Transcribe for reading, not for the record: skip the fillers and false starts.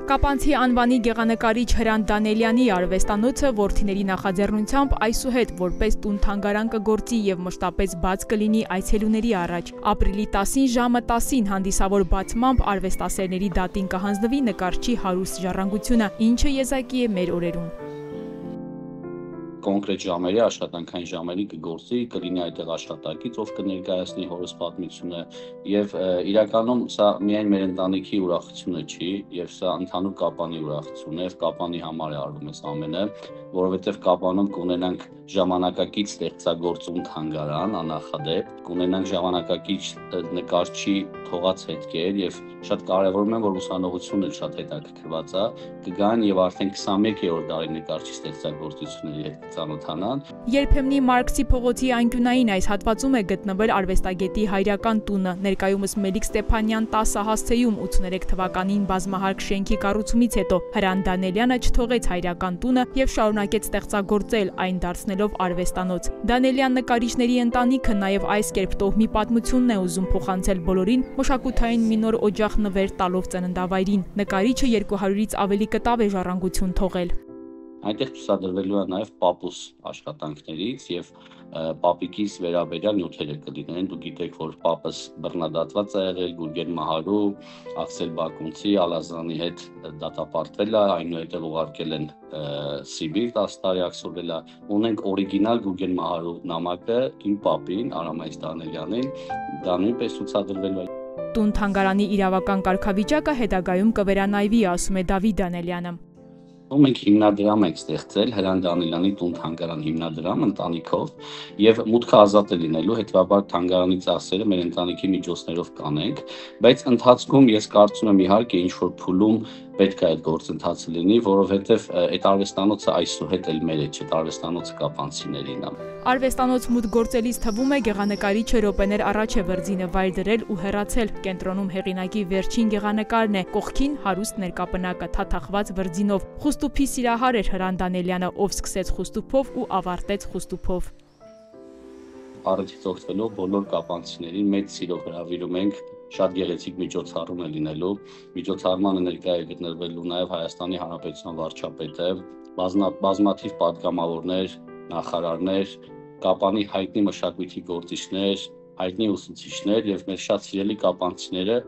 Կապանցի անվանի գեղանկարիչ Հրանտ Դանելյանի արվեստանոցը որդիների նախաձեռնությամբ այսուհետ որպես տուն-թանգարան կգործի եւ մշտապես բաց կլինի այցելուների առաջ։ Ապրիլի 10-ին ժամը 10-ին հանդիսավոր բացմամբ արվեստասերների դատին կհանձնվի նկարչի հարուստ ժառանգությունը, ինչը եզակի է մեր օրերում։ Կոնկրետ ժամերի, աշխատանքային ժամերի կգործի, կլինի այդտեղ աշխատակից, ով կներկայացնի հորս պատմությունը եւ իրականում սա միայն մեր ընտանիքի ուրախությունը չի եւ սա ընդհանուր Կապանի ուրախությունն է եւ Կապանի համար է արվում այս ամենը, որովհետեւ Կապանում կունենանք ժամանակակից ստեղծագործում թանգարան, աննախադեպ, կունենանք ժամանակակից նկարչի թողած հետքեր եւ շատ կարեւորում եմ, որ ուսանողությունը շատ հետաքրքրված է, կգան եւ արդեն 21-րդ դարի նկարչի ստեղծագործությունների հետ ծանոթանան։ Երբեմնի Մարքսի փողոցի անկյունային այս հատվածում է գտնվել արվեստագետի հայրական տունը, ներկայումս Մելիք Ստեփանյան 10 հասցեում 83 թվականին բազմահարկ շենքի կառուցումից հետո Հրանտ Դանելյանը չթողեց հայրական տունը եւ շարունակեց ստեղծագործել, այն դարձնելով արվեստանոց։ Դանելյան նկարիչների ընտանիքը նաեւ այս կերպ տոհմի պատմությունն է ուզում փոխանցել բոլորին, մշակութային մի նոր օջախ նվեր տալով ծննդավայրին։ Նկարիչը 200-ից ավելի կտավ է ժառանգություն թողել։ Այնտեղ ցուցադրվելու է նաև պապուս աշխատանքներից եւ պապիկիս վերաբերյալ նյութերը կլինեն։ Դուք գիտեք, որ պապս բռնադատված է եղել Գուրգեն Մահարու, Աքսել Բակունցի, Ալազանի հետ դատապարտվել է, այնուհետև ուղարկել են Սիբիր 10 տարի աքսորել է։ Ունենք օրիգինալ Գուրգեն Մահարու նամակը իմ պապին, Արամայիս Դանելյանին, դա նույնպես ցուցադրվելու է։ Տուն-թանգարանի իրավական կարգավիճակը հետագայում կվերանայվի, ասում է Դավիթ Դանելյանը։ Մենք հիմնադրամ ենք ստեղծել Հրանտ Դանելյանի տուն-թանգարան հիմնադրամ ընտանիքով եւ մուտքը ազատ է լինելու, հետեւաբար թանգարանի ծախսերը մեր ընտանիքի միջոցներով կանենք, բայց ընթացքում ես կարծում եմ իհարկե ինչ որ փուլում պետք է այդ գործընթացը լինի, որովհետեւ այդ արվեստանոցը այսուհետ էլ մեր է, չէ, արվեստանոցը կապանցիներին է։ Արվեստանոց մուտք գործելիս թվում է գեղանկարիչը րոպեներ առաջ է վրձինը վայր դրել ու հեռացել։ Կենտրոնում հեղինակի վերջին գեղանկարն է, կողքին հարուստ ներկապնակը թաթախված վրձինով։ Խուստուփի սիրահար էր Հրանտ Դանելյանը, ով սկսեց խուստուփով ու ավարտեց խուստուփով։ Առիթից օգտվելով բոլոր կապանցիներին մեծ սիրով հրավիրում ենք, շատ գեղեցիկ միջոցառում է լինելու։ Միջոցառմանը ներկայ է գտնվելու նաև Հայաստանի Հանրապետության վարչապետը, բազմաթիվ պատգամավորներ, նախարարներ, Կապանի հայտնի մշակույթի գործիչներ, հայտնի ուսուցիչներ եւ մեր շատ սիրելի կապանցիները,